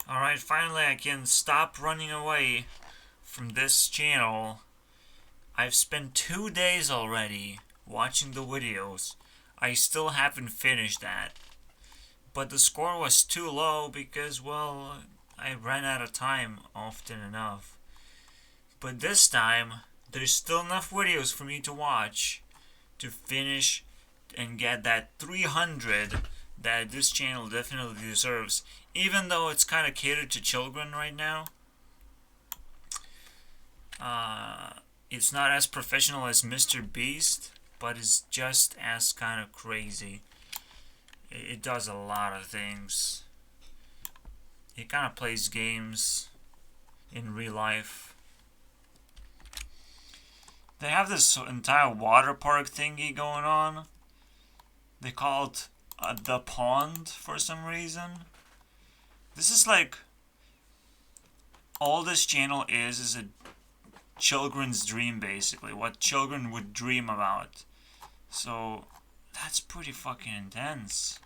Alright, finally I can stop running away from this channel. I've spent 2 days already watching the videos. I still haven't finished that. But the score was too low because, well, I ran out of time often enough. But this time, there's still enough videos for me to watch to finish and get that 300 that this channel definitely deserves, even though it's kind of catered to children right now. It's not as professional as Mr. Beast, but it's just as kind of crazy. It does a lot of things. It kind of plays games in real life. They have this entire water park thingy going on. They call it the pond for some reason. This is like, all this channel is a children's dream, basically. What children would dream about. So, that's pretty fucking intense.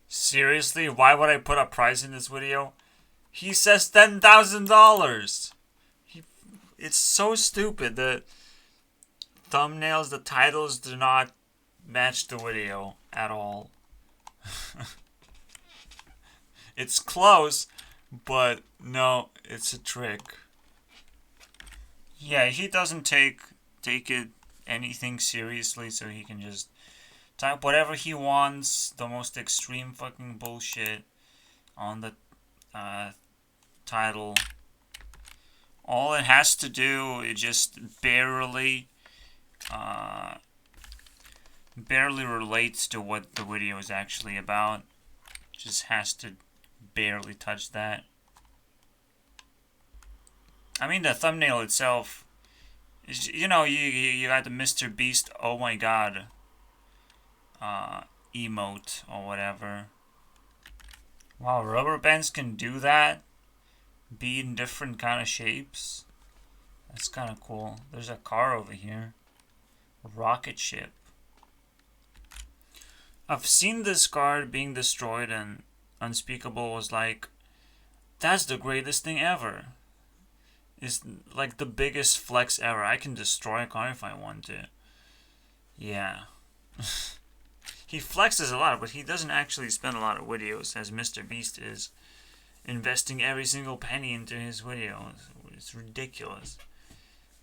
Seriously, why would I put a price in this video? He says $10,000! It's so stupid. The thumbnails, the titles do not match the video at all. It's close, but no, it's a trick. Yeah, he doesn't take it anything seriously, so he can just type whatever he wants, the most extreme fucking bullshit on the title. All it has to do is just barely relates to what the video is actually about. Just has to barely touch that. I mean, the thumbnail itself is, you know, you got the Mr. Beast, oh my god, emote or whatever. Wow, rubber bands can do that? Be in different kind of shapes? That's kind of cool. There's a car over here. A rocket ship. I've seen this card being destroyed, and Unspeakable was like, that's the greatest thing ever. It's like the biggest flex ever. I can destroy a car if I want to. Yeah. He flexes a lot, but he doesn't actually spend a lot of videos, as Mr. Beast is, investing every single penny into his videos. It's ridiculous.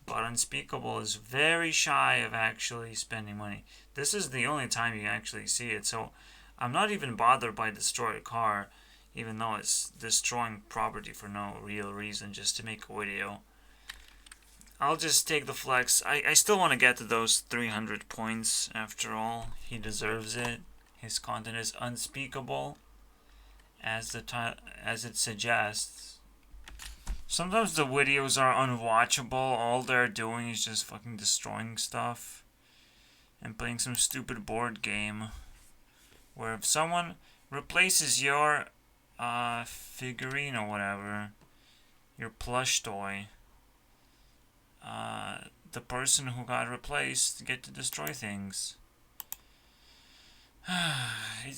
But Unspeakable is very shy of actually spending money. This is the only time you actually see it, so I'm not even bothered by destroy a car, even though it's destroying property for no real reason, just to make a video. I'll just take the flex. I still want to get to those 300 points after all. He deserves it. His content is unspeakable, as it suggests. Sometimes the videos are unwatchable. All they're doing is just fucking destroying stuff and playing some stupid board game where if someone replaces your figurine or whatever, your plush toy, the person who got replaced get to destroy things.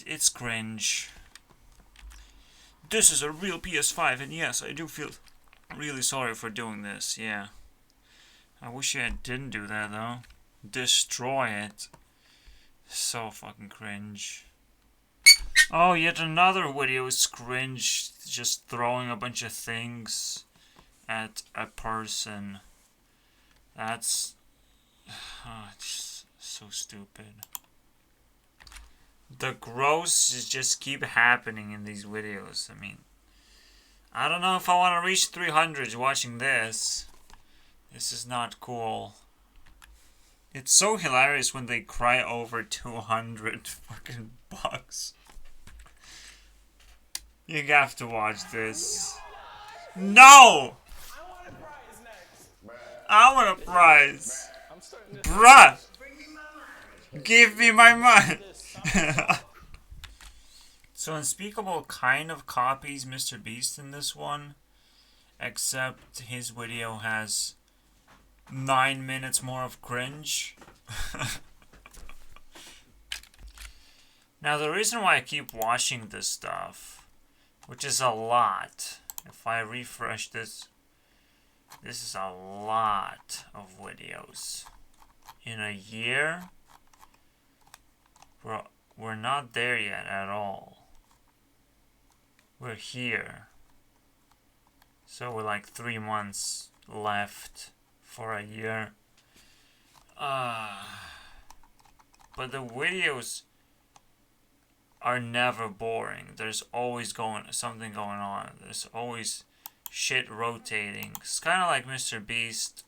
It's cringe. This is a real PS5, and yes, I do feel really sorry for doing this, yeah. I wish I didn't do that, though. Destroy it. So fucking cringe. Oh, yet another video is cringe, just throwing a bunch of things at a person. That's it's so stupid. The gross just keep happening in these videos. I mean, I don't know if I want to reach 300 watching this. This is not cool. It's so hilarious when they cry over 200 fucking bucks. You have to watch this. No! I want a prize. Bruh! Give me my money! So Unspeakable kind of copies Mr. Beast in this one, except his video has 9 minutes more of cringe. Now the reason why I keep watching this stuff which is a lot. If I refresh this, this is a lot of videos. In a year, we're not there yet at all. We're here. So we're like 3 months left for a year. But the videos are never boring. There's always something going on. There's always shit rotating. It's kind of like Mr. Beast.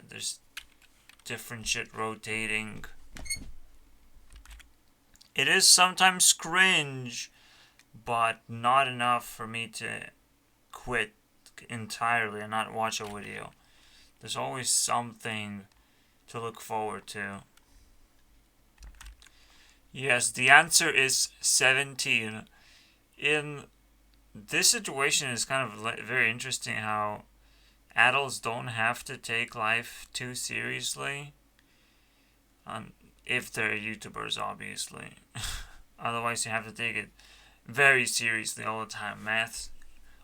There's different shit rotating. It is sometimes cringe, but not enough for me to quit entirely and not watch a video. There's always something to look forward to. Yes, the answer is 17. In this situation, is kind of very interesting how adults don't have to take life too seriously. If they're YouTubers, obviously. Otherwise, you have to take it very seriously all the time. Maths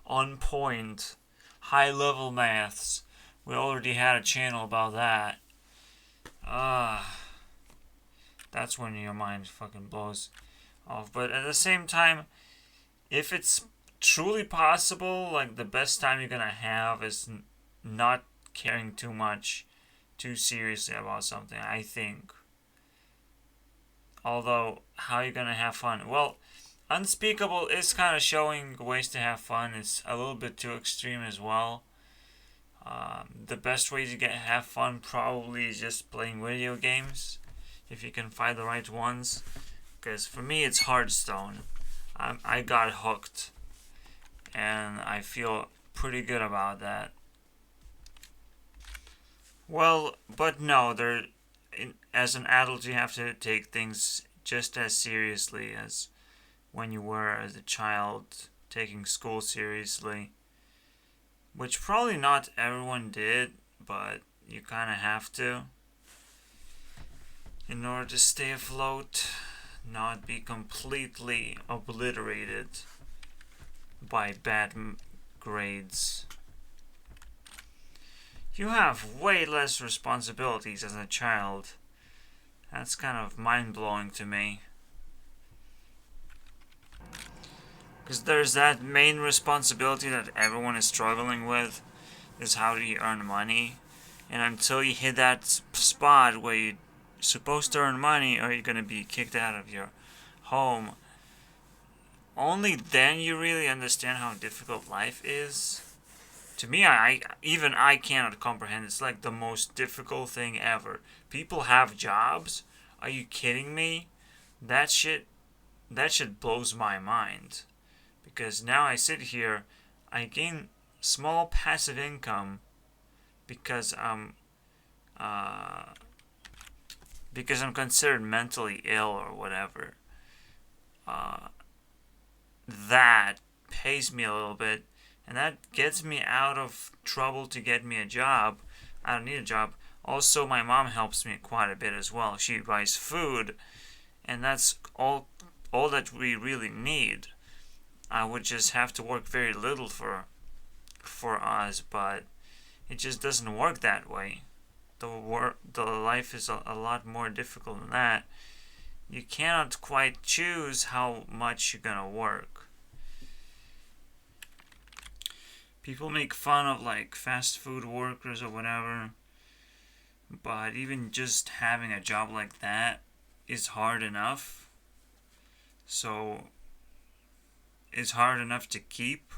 on point. High level maths. We already had a channel about that. That's when your mind fucking blows off. But at the same time, if it's truly possible, like the best time you're gonna have is not caring too seriously about something, I think. Although, how are you gonna have fun? Well, Unspeakable is kind of showing ways to have fun. It's a little bit too extreme as well. The best way to have fun probably is just playing video games, if you can find the right ones. Because for me, it's Hearthstone. I got hooked, and I feel pretty good about that. Well, but no, as an adult, you have to take things just as seriously as when you were as a child, taking school seriously. Which probably not everyone did, but you kind of have to. In order to stay afloat, not be completely obliterated by bad grades. You have way less responsibilities as a child. That's kind of mind-blowing to me. Because there's that main responsibility that everyone is struggling with, is how do you earn money. And until you hit that spot where you're supposed to earn money or you're going to be kicked out of your home, only then you really understand how difficult life is. To me, I cannot comprehend. It's like the most difficult thing ever. People have jobs? Are you kidding me? That shit blows my mind. Because now I sit here, I gain small passive income because I'm considered mentally ill or whatever. That pays me a little bit, and that gets me out of trouble to get me a job. I don't need a job. Also, my mom helps me quite a bit as well. She buys food, and that's all that we really need. I would just have to work very little for us, but it just doesn't work that way. The life is a lot more difficult than that. You cannot quite choose how much you're gonna work. People make fun of like fast food workers or whatever, but even just having a job like that is hard enough. So it's hard enough to keep,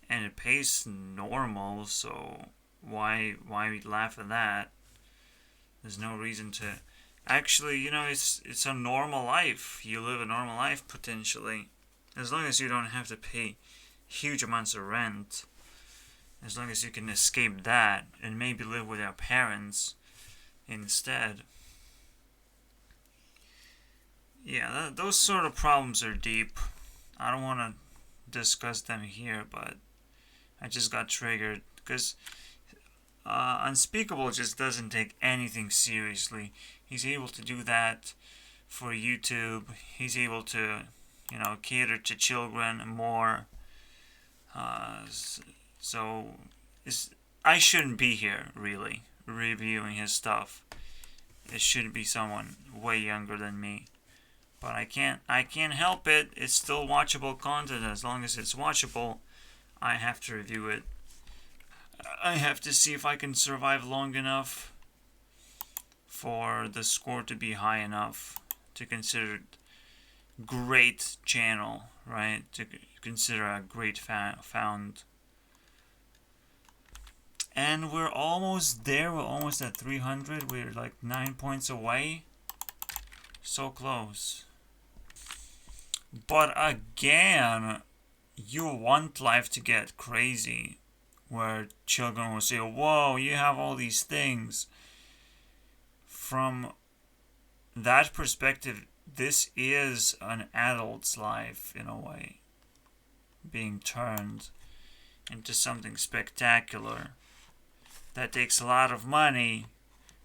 and it pays normal, so why laugh at that? There's no reason to. Actually, it's a normal life. You live a normal life potentially, as long as you don't have to pay huge amounts of rent. As long as you can escape that and maybe live with your parents instead. Yeah, those sort of problems are deep. I don't want to discuss them here, but I just got triggered because Unspeakable just doesn't take anything seriously. He's able to do that for YouTube. He's able to cater to children more. So I shouldn't be here really reviewing his stuff. It should be someone way younger than me. But I can't help it. It's still watchable content. As long as it's watchable, I have to review it. I have to see if I can survive long enough for the score to be high enough to consider it great channel, right? To consider a great found. And we're almost there. We're almost at 300. We're like 9 points away. So close. But again, you want life to get crazy, where children will say, whoa, you have all these things. From that perspective, this is an adult's life in a way, being turned into something spectacular that takes a lot of money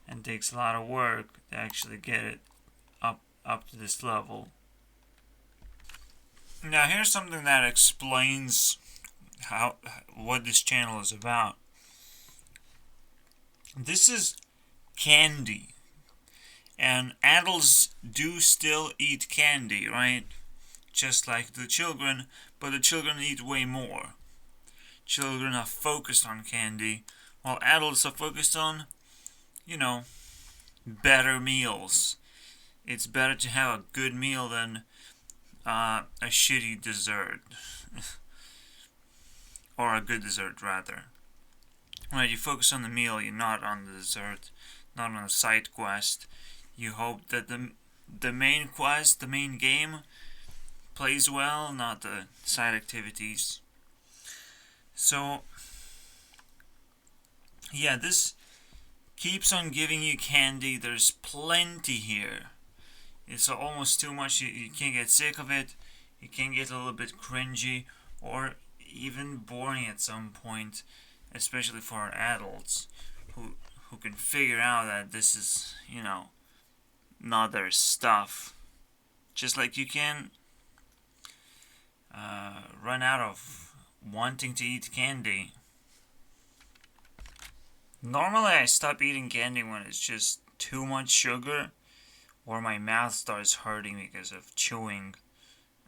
and takes a lot of work to actually get it up to this level. Now here's something that explains what this channel is about. This is candy. And adults do still eat candy, right? Just like the children, but the children eat way more. Children are focused on candy, while adults are focused on, better meals. It's better to have a good meal than a shitty dessert. Or a good dessert, rather. Right, you focus on the meal, you're not on the dessert, not on the side quest. You hope that the main quest, the main game, plays well, not the side activities. So, yeah, this keeps on giving you candy. There's plenty here. It's almost too much. You can't get sick of it. You can get a little bit cringy or even boring at some point, especially for adults who can figure out that this is, not their stuff. Just like you can run out of wanting to eat candy. Normally I stop eating candy when it's just too much sugar or my mouth starts hurting because of chewing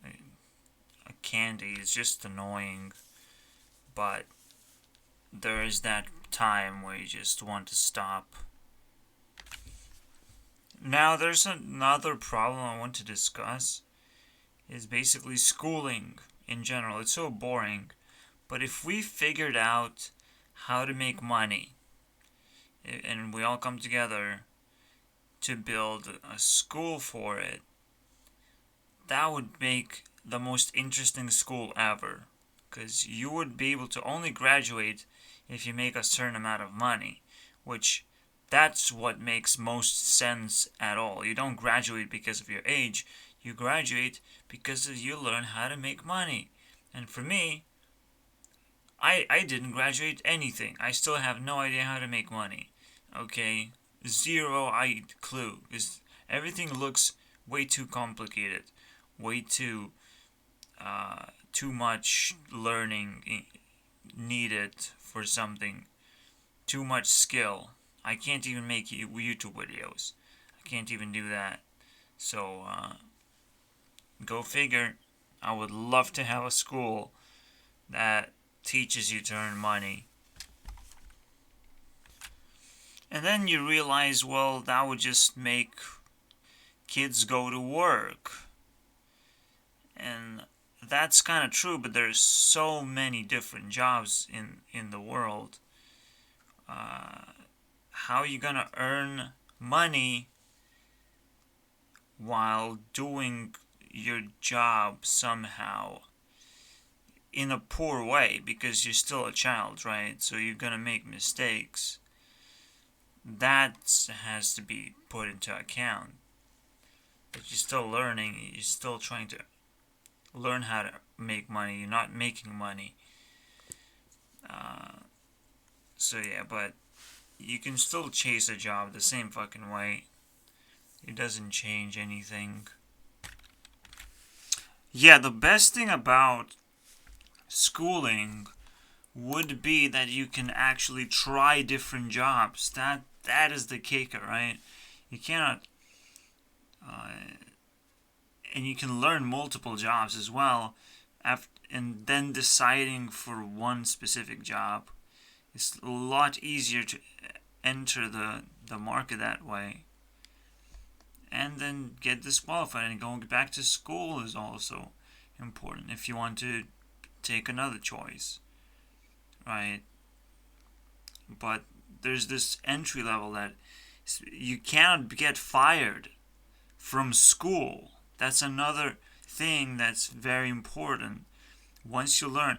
a candy. It's just annoying. But there is that time where you just want to stop. Now there's another problem I want to discuss. Is basically schooling in general. It's so boring. But if we figured out how to make money, and we all come together to build a school for it, that would make the most interesting school ever. Because you would be able to only graduate if you make a certain amount of money, which that's what makes most sense at all. You don't graduate because of your age, you graduate because you learn how to make money. And for me, I didn't graduate anything. I still have no idea how to make money. Okay? Zero clue. Because everything looks way too complicated. Way too much learning needed for something. Too much skill. I can't even make YouTube videos. I can't even do that. So, go figure. I would love to have a school that teaches you to earn money. And then you realize, well, that would just make kids go to work. And that's kind of true, but there's so many different jobs in the world. How are you going to earn money while doing your job somehow in a poor way? Because you're still a child, right? So you're going to make mistakes. That has to be put into account. That you're still learning, you're still trying to learn how to make money, you're not making money. So yeah, but you can still chase a job the same fucking way. It doesn't change anything. Yeah, the best thing about schooling would be that you can actually try different jobs. That is the kicker, right? You cannot, uh, and you can learn multiple jobs as well, and then deciding for one specific job. It's a lot easier to enter the market that way, and then get disqualified. And going back to school is also important if you want to take another choice, right? But there's this entry level that you cannot get fired from school. That's another thing that's very important. Once you learn,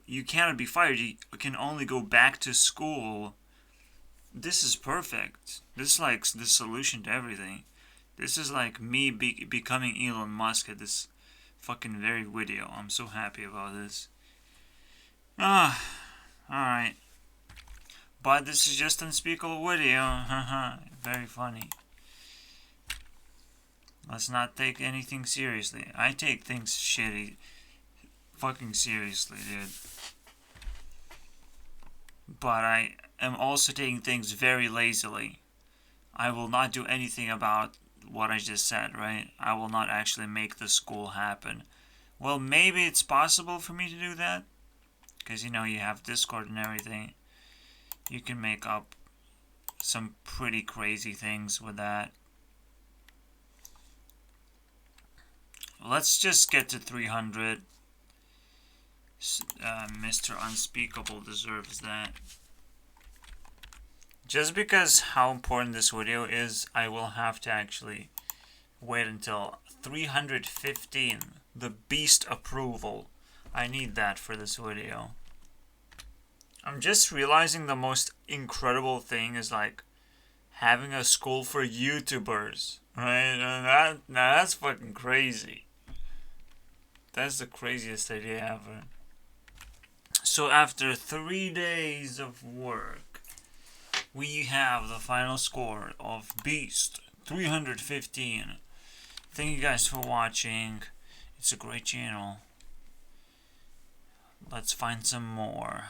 you cannot be fired. You can only go back to school. This is perfect. This is like the solution to everything. This is like me becoming Elon Musk at this fucking very video. I'm so happy about this. Alright. But this is just Unspeakable video. Haha. Very funny. Let's not take anything seriously. I take things shitty fucking seriously, dude. But I am also taking things very lazily. I will not do anything about what I just said, right? I will not actually make the school happen. Well, maybe it's possible for me to do that. Because, you know, you have Discord and everything. You can make up some pretty crazy things with that. Let's just get to 300. Mr. Unspeakable deserves that. Just because how important this video is, I will have to actually wait until 315. The beast approval. I need that for this video. I'm just realizing the most incredible thing is like having a school for YouTubers, right? Now that's fucking crazy. That's the craziest idea ever. So after 3 days of work, we have the final score of Beast 315. Thank you guys for watching. It's a great channel. Let's find some more.